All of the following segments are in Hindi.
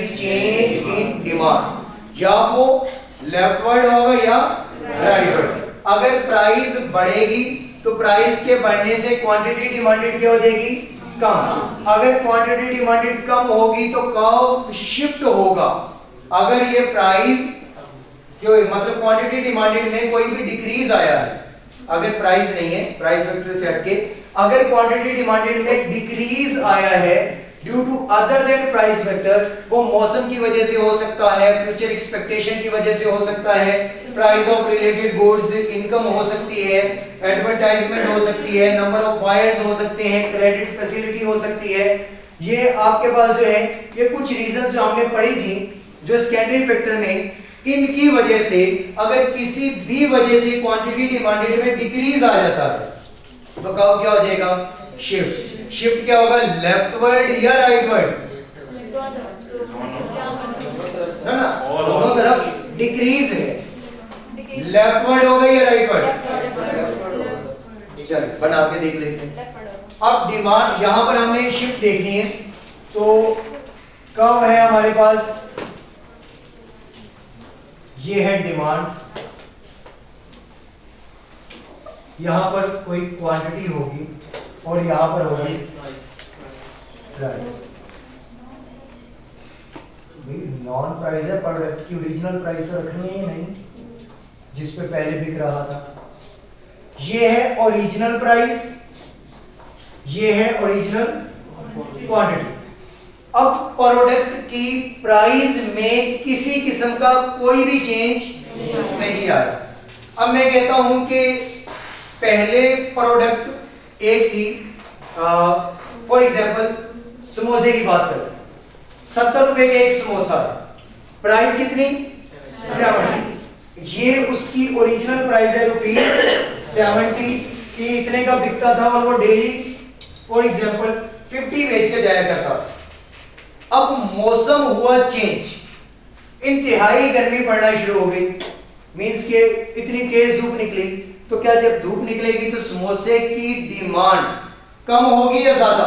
चेंज इन डिमांड, या वो लेफ्टवर्ड होगा या राइटवर्ड। अगर प्राइस बढ़ेगी तो प्राइस के बढ़ने से क्वांटिटी डिमांडेड क्या हो जाएगी, कम। अगर क्वांटिटी डिमांडेड कम होगी तो कर्व शिफ्ट होगा। अगर ये प्राइस क्यों, मतलब क्वांटिटी डिमांडेड में कोई भी डिक्रीज आया है, अगर प्राइस नहीं है, प्राइस फैक्टर से हटके, अगर क्वांटिटी डिमांडेड में डिक्रीज आया है due to other than price factor, वो मौसम की वजह से हो सकता है, फ्यूचर एक्सपेक्टेशन की वजह से हो सकता है, price of related goods, income हो सकती है, एडवर्टाइजमेंट हो सकती है, नंबर ऑफ बायर्स हो सकते हैं, क्रेडिट फैसिलिटी हो सकती है। ये आपके पास जो है ये कुछ रीजन जो हमने पढ़ी थी जो सेकेंडरी फैक्टर में, इनकी वजह से अगर किसी भी वजह से क्वांटिटी डिमांडेड में डिक्रीज आ जाता है तो कब क्या हो जाएगा, शिफ्ट। शिफ्ट क्या होगा, लेफ्टवर्ड या राइटवर्ड, है ना, दोनों तरफ डिक्रीज है, लेफ्टवर्ड होगा या राइटवर्ड। चलिए बना के देख लेते हैं। अब डिमांड यहां पर हमें शिफ्ट देखनी है, तो कब है हमारे पास, ये है डिमांड, यहां पर कोई क्वांटिटी होगी और यहां पर होगा प्राइस। नॉन प्राइस है, प्रोडक्ट की ओरिजिनल प्राइस रखनी है नहीं, जिस पे पहले बिक रहा था। ये है ओरिजिनल प्राइस, ये है ओरिजिनल क्वांटिटी। अब प्रोडक्ट की प्राइस में किसी किस्म का कोई भी चेंज नहीं आया। अब मैं कहता हूं कि पहले प्रोडक्ट एक थी, फॉर एग्जांपल समोसे की बात करें, 70 रुपए का एक समोसा है, प्राइस कितनी 70, ये उसकी ओरिजिनल प्राइस है ₹70 कि इतने का बिकता था और वो डेली फॉर एग्जांपल 50 बेच के जाया करता था। अब मौसम हुआ चेंज, इंतहाई गर्मी पड़ना शुरू हो गई, मींस के इतनी तेज धूप निकली, तो क्या जब धूप निकलेगी तो समोसे की डिमांड कम होगी या ज्यादा,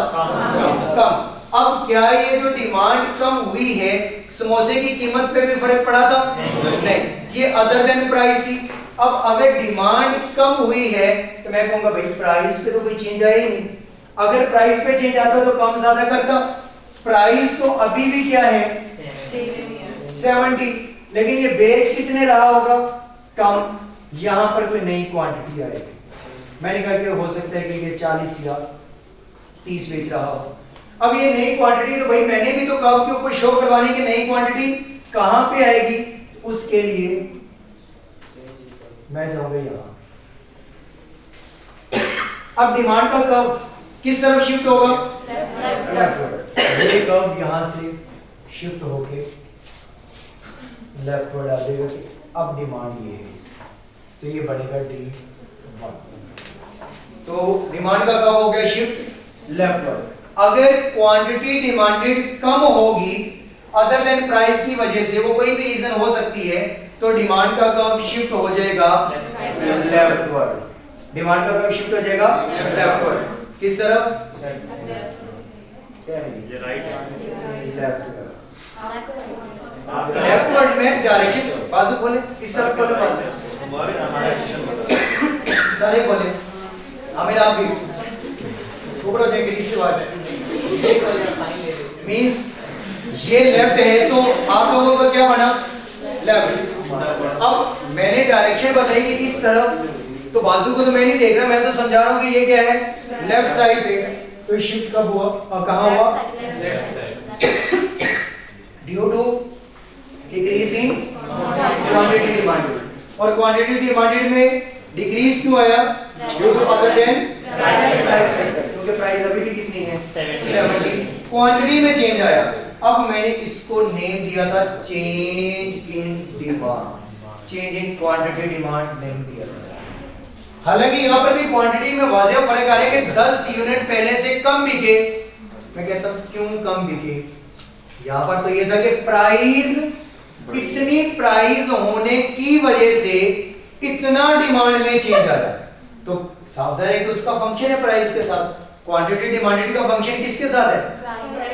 कम। अब क्या ये जो डिमांड कम हुई है, समोसे की कीमत पे भी फर्क पड़ा था, नहीं, ये अदर देन प्राइस थी। अब अगर डिमांड कम हुई है तो मैं कहूंगा भाई प्राइस पे तो कोई चेंज आया ही नहीं। अगर प्राइस पे चेंज आता तो कम ज्यादा करता, प्राइस तो अभी भी क्या है 70, लेकिन ये बेच कितने रहा होगा, कम। यहां पर कोई नई क्वांटिटी आएगी, मैंने कहा कि हो सकता है कि ये 40 या 30 बेच रहा हो। अब ये नई क्वांटिटी तो भाई मैंने भी तो कर्व के ऊपर शो करवाने की नई क्वांटिटी कहां पे आएगी, उसके लिए मैं जाऊंगा यहां। अब डिमांड का कर्व किस तरफ शिफ्ट होगा, लेफ्टवर्ड। ये कर्व यहां से शिफ्ट होके लेफ्टवर्ड आ जाएगा कि अब डिमांड ये है इसकी, तो ये बनेगा D1। तो डिमांड का कर्व हो गया शिफ्ट लेफ्टवर्ड। अगर क्वांटिटी डिमांडेड कम होगी अदर देन प्राइस की वजह से, वो कोई भी रीजन हो सकती है, तो डिमांड का कर्व शिफ्ट हो जाएगा लेफ्टवर्ड। डिमांड का कर्व शिफ्ट हो जाएगा लेफ्टवर्ड। किस तरफ, ये राइट लेफ्टवर्ड में डायरेक्शन, बाजू खोले, इस तरफ खोले, सारे खोले, हमें आप भी ऊपर देखिए से बात है, मींस ये लेफ्ट है तो आप लोगों का क्या बना, लेफ्ट। अब मैंने डायरेक्शन बताई कि इस तरफ, तो बाजू को तो मैं नहीं देख रहा, मैं तो समझा रहा हूं कि ये क्या है, लेफ्ट साइड पे। तो शिफ्ट कब हुआ और कहां हुआ, due to decrease in quantity demanded. और क्वांटिटी डिमांडेड में डिक्रीज क्यों आया, due to other than price factor, क्योंकि प्राइस अभी भी कितनी है 70, क्वांटिटी में चेंज आया। अब मैंने इसको नेम दिया था change in demand, change in quantity demand नहीं दिया था। हालांकि यहां पर भी क्वांटिटी में वाज़ेह फर्क आ रहा है कि 10 यूनिट पहले से कम बिके। मैं कहता हूं क्यों कम बिके, यहां पर तो ये था कि प्राइस, इतनी प्राइस होने की वजह से इतना डिमांड में चेंज आया, तो साफ ज़ाहिर है कि उसका फंक्शन है प्राइस के साथ। क्वांटिटी डिमांडेड का फंक्शन किसके साथ है,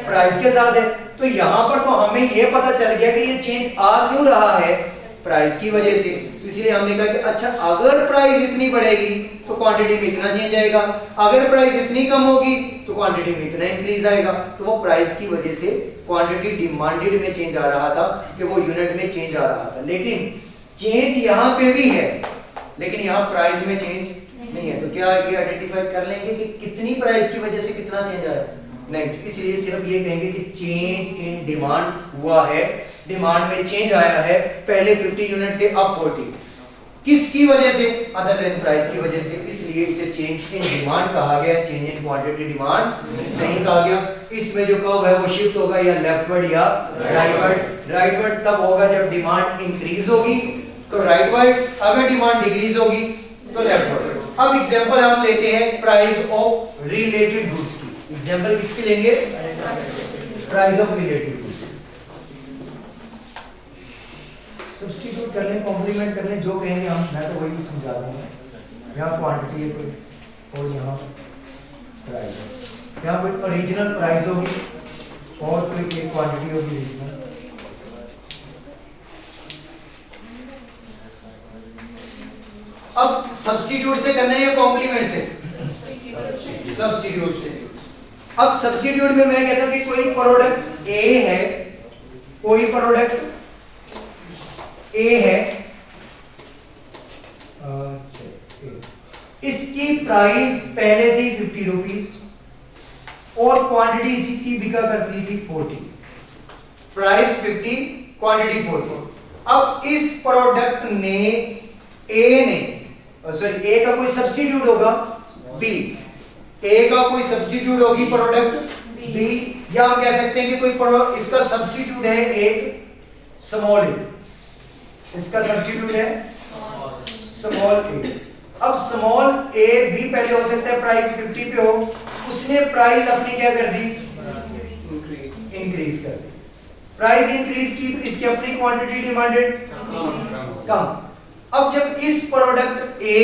प्राइस के साथ है। तो यहां पर तो हमें यह पता चल गया कि ये चेंज आ क्यों रहा है, प्राइस की वजह से। तो इसलिए हमने कहा कि अच्छा अगर प्राइस इतनी बढ़ेगी तो क्वांटिटी में इतना चेंज आएगा, अगर प्राइस इतनी कम होगी तो क्वांटिटी में इतना इंक्रीज आएगा। तो वो प्राइस की वजह से क्वांटिटी डिमांडेड में चेंज आ रहा था कि वो यूनिट में चेंज आ रहा था। लेकिन चेंज यहां पे भी है, लेकिन यहां प्राइस में चेंज नहीं है। तो क्या ये आइडेंटिफाई कर लेंगे कि कितनी प्राइस की वजह से कितना चेंज आया? नहीं। इसलिए सिर्फ ये कहेंगे कि चेंज इन डिमांड हुआ है, डिमांड में चेंज आया है। पहले 50 यूनिट थे, अब 40। किसकी वजह से? अदर देन प्राइस की वजह से। इसलिए इसे चेंज इन डिमांड कहा गया, चेंज इन क्वांटिटी डिमांड नहीं कहा गया। इसमें जो कर्व है वो शिफ्ट होगा या लेफ्टवर्ड या राइटवर्ड। राइटवर्ड तब होगा जब डिमांड इंक्रीज होगी तो राइटवर्ड, अगर डिमांड डिक्रीज होगी तो लेफ्टवर्ड। अब एग्जांपल हम लेते हैं प्राइस ऑफ रिलेटेड गुड्स की। एग्जांपल किसकी लेंगे? Price of related goods. Substitute कर लें, कॉम्प्लीमेंट कर लें, जो कहेंगे हम, मैं तो वही समझा रहा हूँ। यहाँ क्वांटिटी है कोई और यहाँ प्राइस है। यहाँ कोई ओरिजिनल प्राइस होगी और कोई एक क्वांटिटी होगी ओरिजिनल। अब सब्स्टिट्यूट से करना है या कॉम्प्लीमेंट से? सब्स्टिट्यूट से। अब सब्स्टिट्यूट में मैं कहता हूं कि कोई प्रोडक्ट ए है, कोई प्रोडक्ट ए है, इसकी प्राइस पहले थी 50 रुपीज और क्वांटिटी इसकी बिका करती थी 40। Price 50, quantity 40। अब इस प्रोडक्ट ने ए का कोई सब्स्टिट्यूट होगा बी, ए का कोई सब्स्टिट्यूट होगी प्रोडक्ट बी, या हम कह सकते हैं कि कोई इसका सब्स्टिट्यूट है एक स्मॉल ए, इसका सब्स्टिट्यूट है स्मॉल ए। अब स्मॉल ए बी पहले हो सकता है प्राइस 50 पे हो, उसने प्राइस अपनी क्या कर दी? इंक्रीज कर दी। प्राइस इंक्रीज की तो इसकी अपनी क्वांटिटी डिमांडेड कम। अब जब इस प्रोडक्ट ए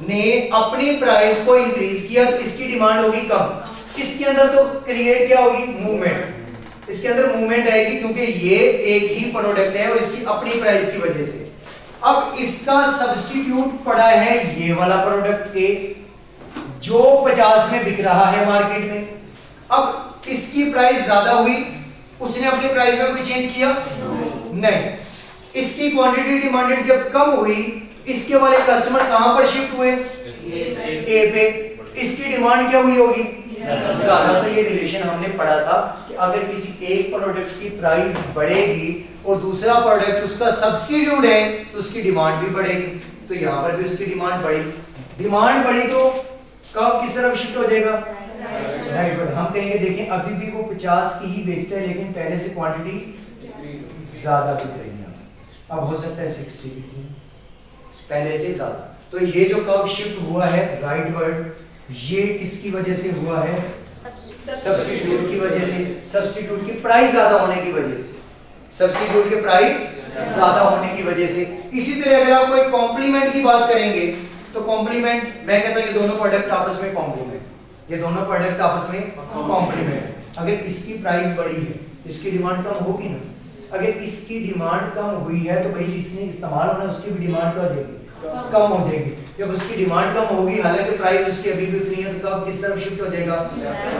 ने अपनी प्राइस को इंक्रीज किया तो इसकी डिमांड होगी कम। इसके अंदर तो क्रिएट क्या होगी? मूवमेंट। इसके अंदर मूवमेंट आएगी क्योंकि ये एक ही प्रोडक्ट है और इसकी अपनी प्राइस की वजह से। अब इसका सब्स्टिट्यूट पड़ा है ये वाला प्रोडक्ट ए जो 50 में बिक रहा है मार्केट में। अब इसकी प्राइस ज्यादा हुई, उसने अपनी प्राइस में कोई चेंज किया? नहीं। इसकी क्वांटिटी डिमांडेड जब कम हुई, इसके वाले कस्टमर कहां पर शिफ्ट हुए? ए पे। इसकी डिमांड क्या हुई होगी? ज्यादा। तो ये रिलेशन हमने पढ़ा था कि अगर किसी एक प्रोडक्ट की प्राइस बढ़ेगी और दूसरा प्रोडक्ट उसका सब्स्टिट्यूट है तो उसकी डिमांड भी बढ़ेगी। तो यहां पर भी उसकी डिमांड बढ़ी। डिमांड बढ़ी तो कब किस तरफ शिफ्ट हो जाएगा? राइटवर्ड। हम कहेंगे देखिए अभी भी वो 50 की ही बेचते हैं लेकिन पहले से क्वांटिटी ज्यादा बिक रही है। अब हो सकता है 60 की, पहले से ज्यादा। तो ये जो कर्व शिफ्ट हुआ है राइटवर्ड, ये किसकी वजह से हुआ है? सब्स्टिट्यूट की वजह से। सब्स्टिट्यूट की प्राइस ज्यादा होने की वजह से। सब्स्टिट्यूट की प्राइस ज्यादा होने की वजह से। इसी तरह अगर आप कोई कॉम्प्लीमेंट की बात करेंगे तो कॉम्प्लीमेंट, मैं कहता हूं ये दोनों प्रोडक्ट आपस में कॉम्प्लीमेंट, ये दोनों प्रोडक्ट आपस में कॉम्प्लीमेंट। अगर इसकी प्राइस बढ़ी है, इसकी डिमांड कम होगी ना। अगर इसकी डिमांड कम हुई है तो भाई इसने इस्तेमाल होना, उसकी भी डिमांड क्या हो जाएगी? कम हो जाएगी। जब उसकी डिमांड कम होगी, हालांकि प्राइस उसकी अभी भी उतनी है, तो कब किस तरफ शिफ्ट हो जाएगा?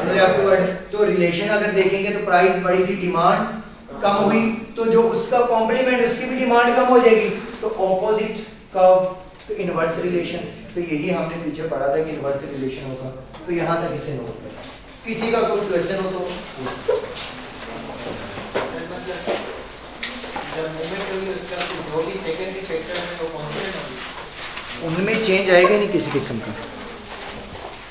लेफ्टवर्ड। तो रिलेशन अगर देखेंगे तो प्राइस बढ़ी थी, डिमांड कम हुई, तो जो उसका कॉम्प्लीमेंट उसकी भी डिमांड कम हो जाएगी। तो ऑपोजिट कर्व, तो इनवर्स रिलेशन। तो यही हमने पीछे पढ़ा था कि इनवर्स रिलेशन होगा। तो यहां तक इसे नोट करें। किसी का कोई क्वेश्चन हो तो उनमें चेंज आएगा नहीं किसी किस्म का।